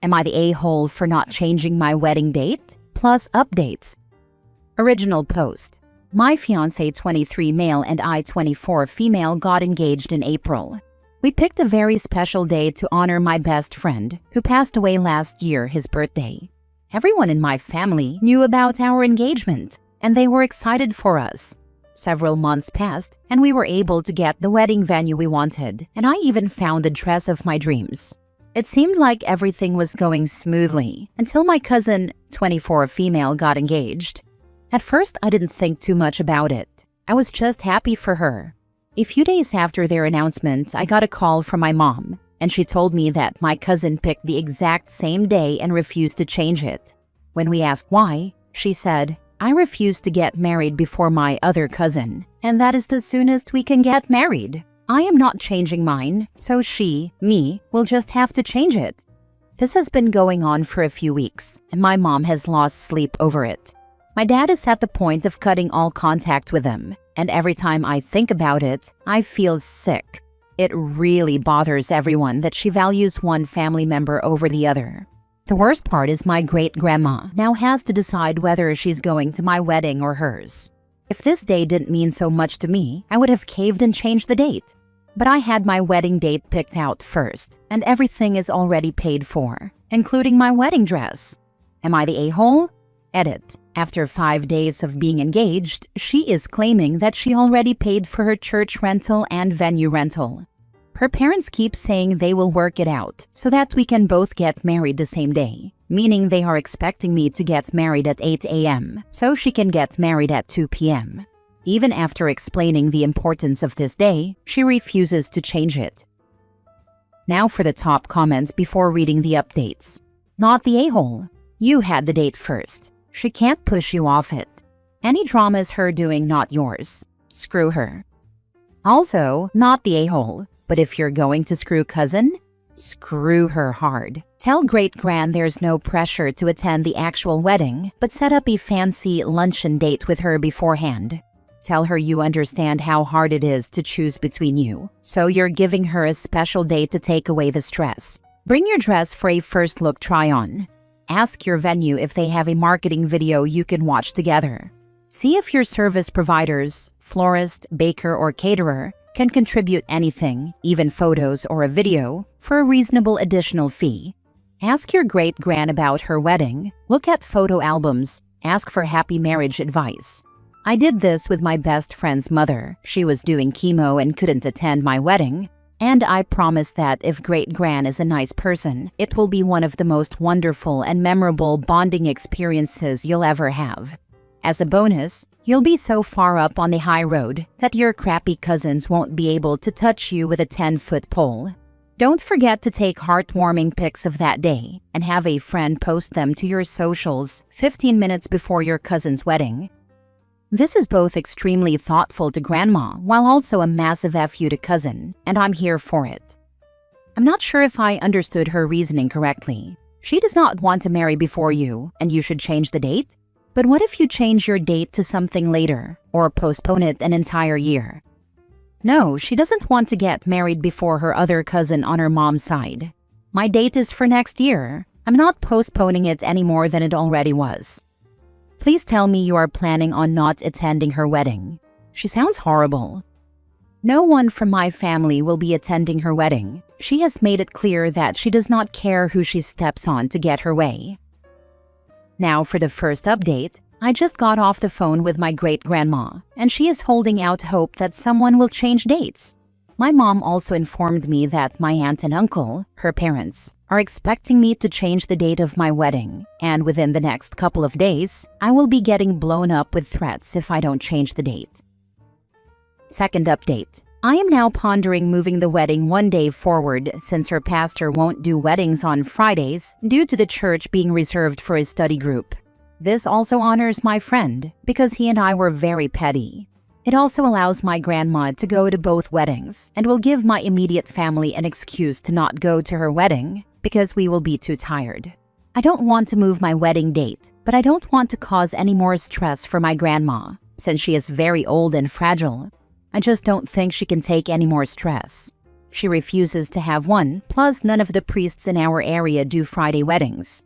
Am I the a-hole for not changing my wedding date? Plus updates. Original post. My fiancé 23 male and I 24 female got engaged in April. We picked a very special day to honor my best friend, who passed away last year, his birthday. Everyone in my family knew about our engagement, and they were excited for us. Several months passed, and we were able to get the wedding venue we wanted, and I even found the dress of my dreams. It seemed like everything was going smoothly until my cousin, 24 female, got engaged. At first, I didn't think too much about it. I was just happy for her. A few days after their announcement, I got a call from my mom, and she told me that my cousin picked the exact same day and refused to change it. When we asked why, she said, "I refuse to get married before my other cousin, and that is the soonest we can get married. I am not changing mine, so me, will just have to change it." This has been going on for a few weeks, and my mom has lost sleep over it. My dad is at the point of cutting all contact with him, and every time I think about it, I feel sick. It really bothers everyone that she values one family member over the other. The worst part is my great-grandma now has to decide whether she's going to my wedding or hers. If this day didn't mean so much to me, I would have caved and changed the date. But I had my wedding date picked out first, and everything is already paid for, including my wedding dress. Am I the a-hole? Edit. After 5 days of being engaged, she is claiming that she already paid for her church rental and venue rental. Her parents keep saying they will work it out so that we can both get married the same day, meaning they are expecting me to get married at 8 a.m. so she can get married at 2 p.m. Even after explaining the importance of this day, she refuses to change it. Now for the top comments before reading the updates. Not the a-hole. You had the date first. She can't push you off it. Any drama is her doing, not yours. Screw her. Also, not the a-hole. But if you're going to screw cousin, screw her hard. Tell great-gran there's no pressure to attend the actual wedding, but set up a fancy luncheon date with her beforehand. Tell her you understand how hard it is to choose between you, so you're giving her a special day to take away the stress. Bring your dress for a first look try-on. Ask your venue if they have a marketing video you can watch together. See if your service providers, florist, baker, or caterer can contribute anything, even photos or a video, for a reasonable additional fee. Ask your great-gran about her wedding, look at photo albums, ask for happy marriage advice. I did this with my best friend's mother. She was doing chemo and couldn't attend my wedding, and I promised that if great-gran is a nice person, it will be one of the most wonderful and memorable bonding experiences you'll ever have. As a bonus, you'll be so far up on the high road that your crappy cousins won't be able to touch you with a 10-foot pole. Don't forget to take heartwarming pics of that day and have a friend post them to your socials 15 minutes before your cousin's wedding. This is both extremely thoughtful to grandma while also a massive FU to cousin, and I'm here for it. I'm not sure if I understood her reasoning correctly. She does not want to marry before you, and you should change the date? But what if you change your date to something later, or postpone it an entire year? No, she doesn't want to get married before her other cousin on her mom's side. My date is for next year. I'm not postponing it any more than it already was. Please tell me you are planning on not attending her wedding. She sounds horrible. No one from my family will be attending her wedding. She has made it clear that she does not care who she steps on to get her way. Now for the first update, I just got off the phone with my great-grandma, and she is holding out hope that someone will change dates. My mom also informed me that my aunt and uncle, her parents, are expecting me to change the date of my wedding, and within the next couple of days, I will be getting blown up with threats if I don't change the date. Second update. I am now pondering moving the wedding one day forward since her pastor won't do weddings on Fridays due to the church being reserved for his study group. This also honors my friend because he and I were very petty. It also allows my grandma to go to both weddings and will give my immediate family an excuse to not go to her wedding because we will be too tired. I don't want to move my wedding date, but I don't want to cause any more stress for my grandma since she is very old and fragile. I just don't think she can take any more stress. She refuses to have one, plus none of the priests in our area do Friday weddings.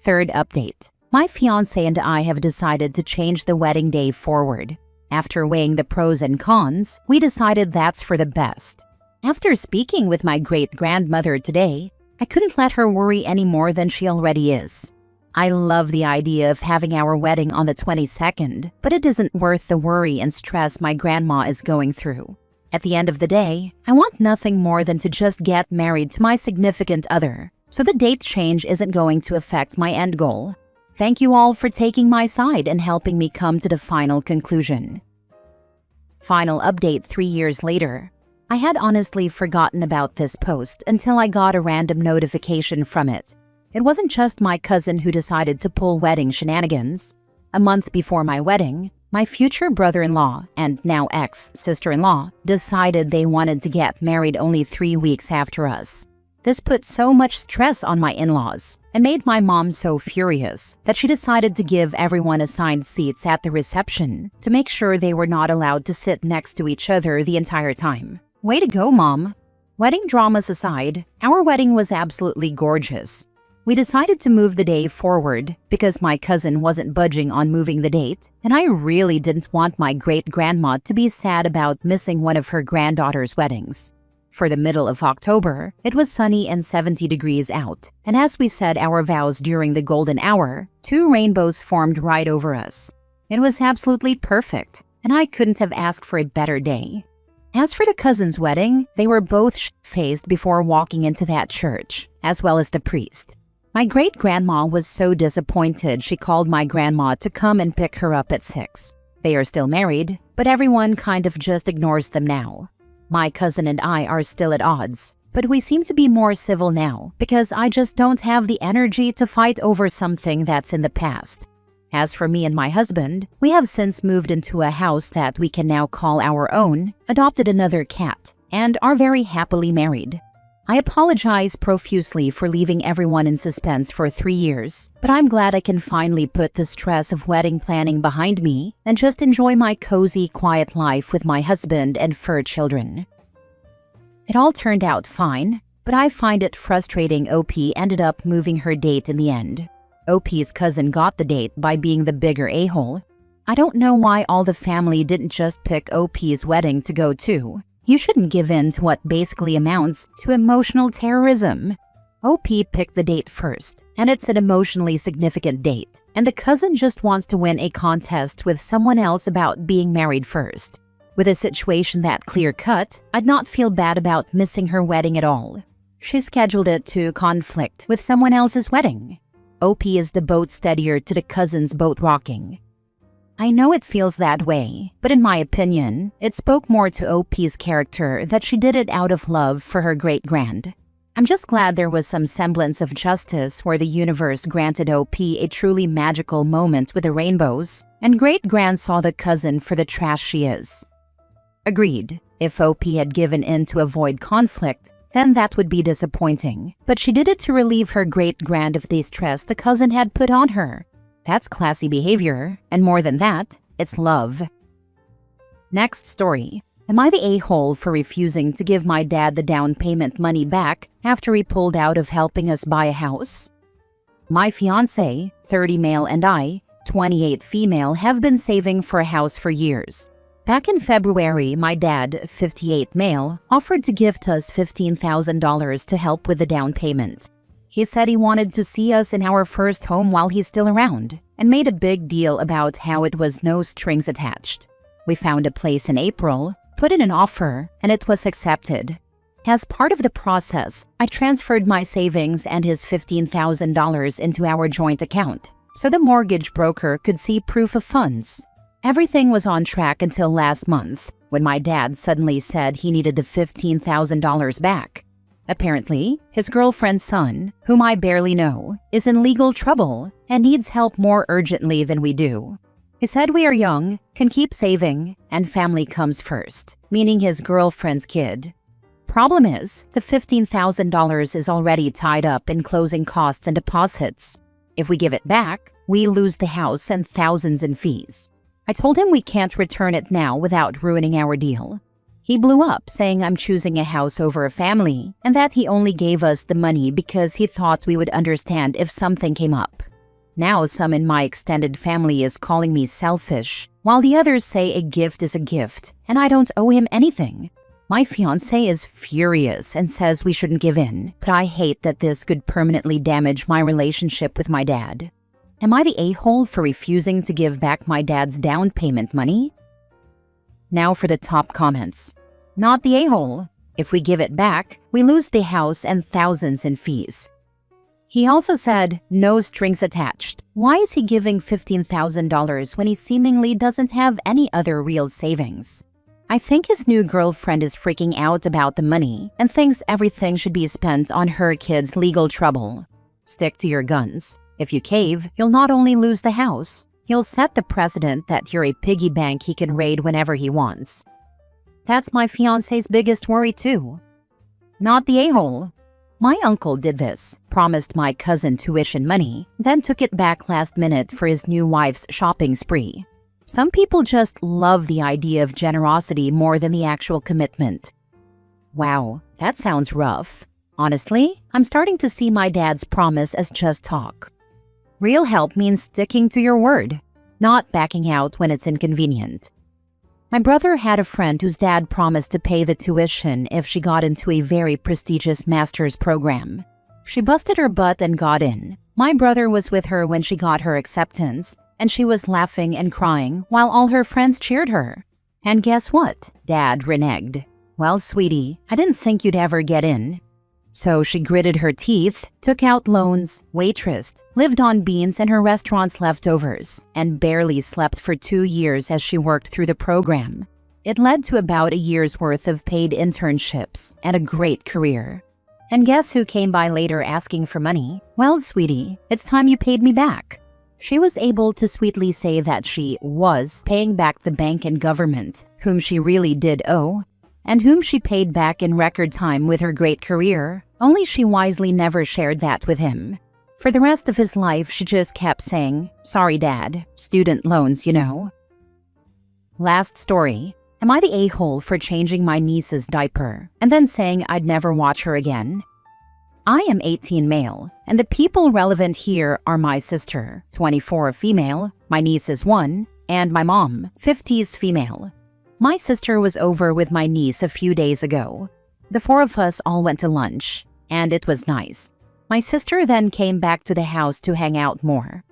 Third update. My fiancé and I have decided to change the wedding day forward. After weighing the pros and cons, we decided that's for the best. After speaking with my great-grandmother today, I couldn't let her worry any more than she already is. I love the idea of having our wedding on the 22nd, but it isn't worth the worry and stress my grandma is going through. At the end of the day, I want nothing more than to just get married to my significant other, so the date change isn't going to affect my end goal. Thank you all for taking my side and helping me come to the final conclusion. Final update 3 years later. I had honestly forgotten about this post until I got a random notification from it. It wasn't just my cousin who decided to pull wedding shenanigans. A month before my wedding, my future brother-in-law and now ex-sister-in-law decided they wanted to get married only 3 weeks after us. This put so much stress on my in-laws and made my mom so furious that she decided to give everyone assigned seats at the reception to make sure they were not allowed to sit next to each other the entire time. Way to go, Mom! Wedding dramas aside, our wedding was absolutely gorgeous. We decided to move the day forward because my cousin wasn't budging on moving the date, and I really didn't want my great-grandma to be sad about missing one of her granddaughter's weddings. For the middle of October, it was sunny and 70 degrees out, and as we said our vows during the golden hour, 2 rainbows formed right over us. It was absolutely perfect, and I couldn't have asked for a better day. As for the cousin's wedding, they were both sh-faced before walking into that church, as well as the priest. My great-grandma was so disappointed she called my grandma to come and pick her up at 6. They are still married, but everyone kind of just ignores them now. My cousin and I are still at odds, but we seem to be more civil now because I just don't have the energy to fight over something that's in the past. As for me and my husband, we have since moved into a house that we can now call our own, adopted another cat, and are very happily married. I apologize profusely for leaving everyone in suspense for 3 years, but I'm glad I can finally put the stress of wedding planning behind me and just enjoy my cozy, quiet life with my husband and fur children. It all turned out fine, but I find it frustrating OP ended up moving her date in the end. OP's cousin got the date by being the bigger a-hole. I don't know why all the family didn't just pick OP's wedding to go to. You shouldn't give in to what basically amounts to emotional terrorism. OP picked the date first, and it's an emotionally significant date, and the cousin just wants to win a contest with someone else about being married first. With a situation that clear-cut, I'd not feel bad about missing her wedding at all. She scheduled it to conflict with someone else's wedding. OP is the boat steadier to the cousin's boat rocking. I know it feels that way, but in my opinion, it spoke more to OP's character that she did it out of love for her great-grand. I'm just glad there was some semblance of justice where the universe granted OP a truly magical moment with the rainbows, and great-grand saw the cousin for the trash she is. Agreed, if OP had given in to avoid conflict, then that would be disappointing, but she did it to relieve her great-grand of the stress the cousin had put on her. That's classy behavior, and more than that, it's love. Next story. Am I the a-hole for refusing to give my dad the down payment money back after he pulled out of helping us buy a house? My fiancé, 30 male, and I, 28 female, have been saving for a house for years. Back in February, my dad, 58 male, offered to gift us $15,000 to help with the down payment. He said he wanted to see us in our first home while he's still around, and made a big deal about how it was no strings attached. We found a place in April, put in an offer, and it was accepted. As part of the process, I transferred my savings and his $15,000 into our joint account, so the mortgage broker could see proof of funds. Everything was on track until last month, when my dad suddenly said he needed the $15,000 back. Apparently, his girlfriend's son, whom I barely know, is in legal trouble and needs help more urgently than we do. He said we are young, can keep saving, and family comes first, meaning his girlfriend's kid. Problem is, the $15,000 is already tied up in closing costs and deposits. If we give it back, we lose the house and thousands in fees. I told him we can't return it now without ruining our deal. He blew up saying I'm choosing a house over a family and that he only gave us the money because he thought we would understand if something came up. Now some in my extended family is calling me selfish, while the others say a gift is a gift and I don't owe him anything. My fiancé is furious and says we shouldn't give in, but I hate that this could permanently damage my relationship with my dad. Am I the a-hole for refusing to give back my dad's down payment money? Now for the top comments. Not the a-hole. If we give it back, we lose the house and thousands in fees. He also said, no strings attached. Why is he giving $15,000 when he seemingly doesn't have any other real savings? I think his new girlfriend is freaking out about the money and thinks everything should be spent on her kid's legal trouble. Stick to your guns. If you cave, you'll not only lose the house, you'll set the precedent that you're a piggy bank he can raid whenever he wants. That's my fiancé's biggest worry too. Not the a-hole. My uncle did this, promised my cousin tuition money, then took it back last minute for his new wife's shopping spree. Some people just love the idea of generosity more than the actual commitment. Wow, that sounds rough. Honestly, I'm starting to see my dad's promise as just talk. Real help means sticking to your word, not backing out when it's inconvenient. My brother had a friend whose dad promised to pay the tuition if she got into a very prestigious master's program. She busted her butt and got in. My brother was with her when she got her acceptance, and she was laughing and crying while all her friends cheered her. And guess what? Dad reneged. Well, sweetie, I didn't think you'd ever get in. So she gritted her teeth, took out loans, waitressed, lived on beans and her restaurant's leftovers, and barely slept for 2 years as she worked through the program. It led to about a year's worth of paid internships and a great career. And guess who came by later asking for money? Well, sweetie, it's time you paid me back. She was able to sweetly say that she was paying back the bank and government, whom she really did owe, and whom she paid back in record time with her great career, only she wisely never shared that with him. For the rest of his life, she just kept saying, sorry dad, student loans, you know. Last story. Am I the a-hole for changing my niece's diaper and then saying I'd never watch her again? I am 18 male, and the people relevant here are my sister, 24 female, my niece is 1, and my mom, 50s female. My sister was over with my niece a few days ago. The 4 of us all went to lunch, and it was nice. My sister then came back to the house to hang out more.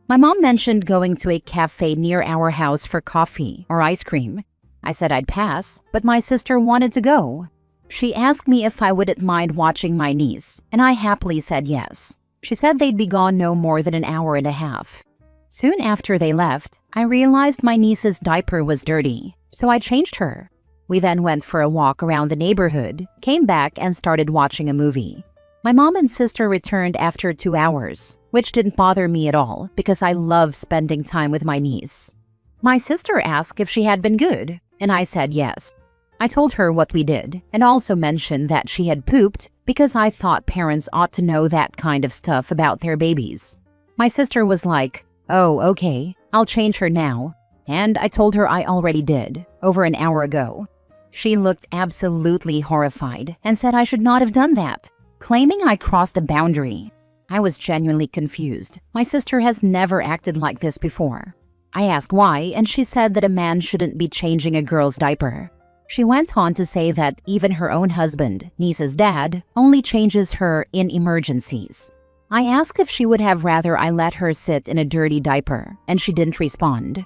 My mom mentioned going to a cafe near our house for coffee or ice cream. I said I'd pass, but my sister wanted to go. She asked me if I wouldn't mind watching my niece, and I happily said yes. She said they'd be gone no more than an hour and a half. Soon after they left, I realized my niece's diaper was dirty, so I changed her. We then went for a walk around the neighborhood, came back and started watching a movie. My mom and sister returned after 2 hours, which didn't bother me at all because I love spending time with my niece. My sister asked if she had been good, and I said yes. I told her what we did and also mentioned that she had pooped because I thought parents ought to know that kind of stuff about their babies. My sister was like, oh, okay, I'll change her now. And I told her I already did, over an hour ago. She looked absolutely horrified and said I should not have done that, claiming I crossed a boundary. I was genuinely confused. My sister has never acted like this before. I asked why, and she said that a man shouldn't be changing a girl's diaper. She went on to say that even her own husband, niece's dad, only changes her in emergencies. I asked if she would have rather I let her sit in a dirty diaper, and she didn't respond.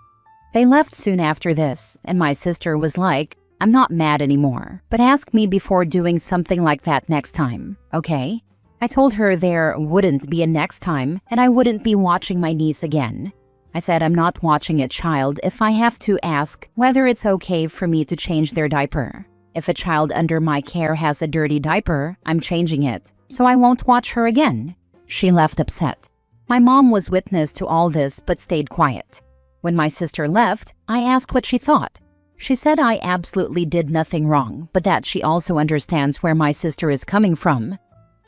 They left soon after this, and my sister was like, I'm not mad anymore, but ask me before doing something like that next time, okay? I told her there wouldn't be a next time, and I wouldn't be watching my niece again. I said I'm not watching a child if I have to ask whether it's okay for me to change their diaper. If a child under my care has a dirty diaper, I'm changing it, so I won't watch her again. She left upset. My mom was witness to all this but stayed quiet. When my sister left, I asked what she thought. She said I absolutely did nothing wrong, but that she also understands where my sister is coming from.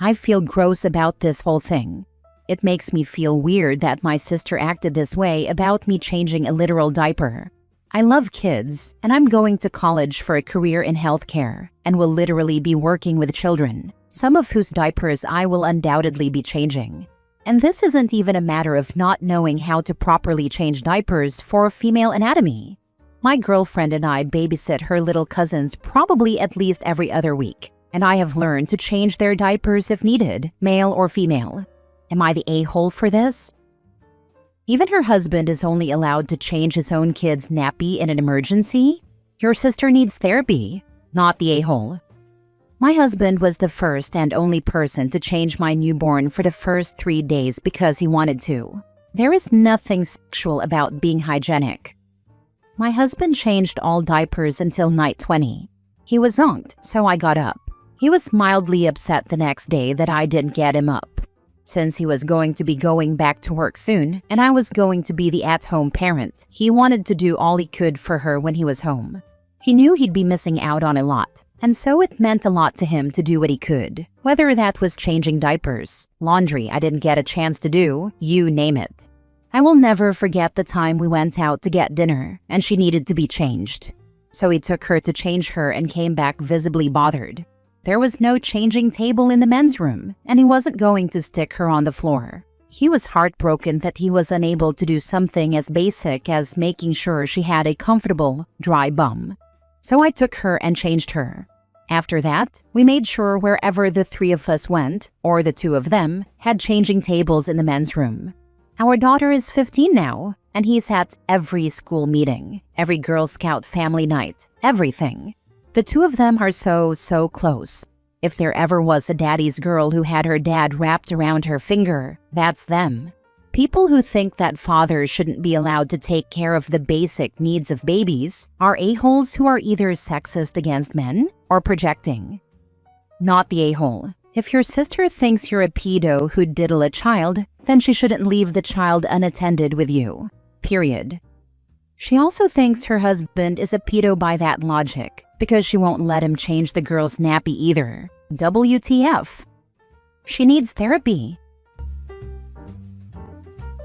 I feel gross about this whole thing. It makes me feel weird that my sister acted this way about me changing a literal diaper. I love kids, and I'm going to college for a career in healthcare and will literally be working with children, some of whose diapers I will undoubtedly be changing. And this isn't even a matter of not knowing how to properly change diapers for female anatomy. My girlfriend and I babysit her little cousins probably at least every other week, and I have learned to change their diapers if needed, male or female. Am I the a-hole for this? Even her husband is only allowed to change his own kid's nappy in an emergency? Your sister needs therapy, not the a-hole. My husband was the first and only person to change my newborn for the first 3 days because he wanted to. There is nothing sexual about being hygienic. My husband changed all diapers until night 20. He was zonked, so I got up. He was mildly upset the next day that I didn't get him up. Since he was going to be going back to work soon, and I was going to be the at-home parent, he wanted to do all he could for her when he was home. He knew he'd be missing out on a lot, and so it meant a lot to him to do what he could. Whether that was changing diapers, laundry I didn't get a chance to do, you name it. I will never forget the time we went out to get dinner, and she needed to be changed. So he took her to change her and came back visibly bothered. There was no changing table in the men's room, and he wasn't going to stick her on the floor. He was heartbroken that he was unable to do something as basic as making sure she had a comfortable, dry bum. So I took her and changed her. After that, we made sure wherever the 3 of us went, or the 2 of them, had changing tables in the men's room. Our daughter is 15 now, and he's at every school meeting, every Girl Scout family night, everything. The 2 of them are so close. If there ever was a daddy's girl who had her dad wrapped around her finger, that's them. People who think that fathers shouldn't be allowed to take care of the basic needs of babies are a-holes who are either sexist against men or projecting. Not the a-hole. If your sister thinks you're a pedo who'd diddle a child, then she shouldn't leave the child unattended with you. Period. She also thinks her husband is a pedo by that logic, because she won't let him change the girl's nappy either. WTF. She needs therapy.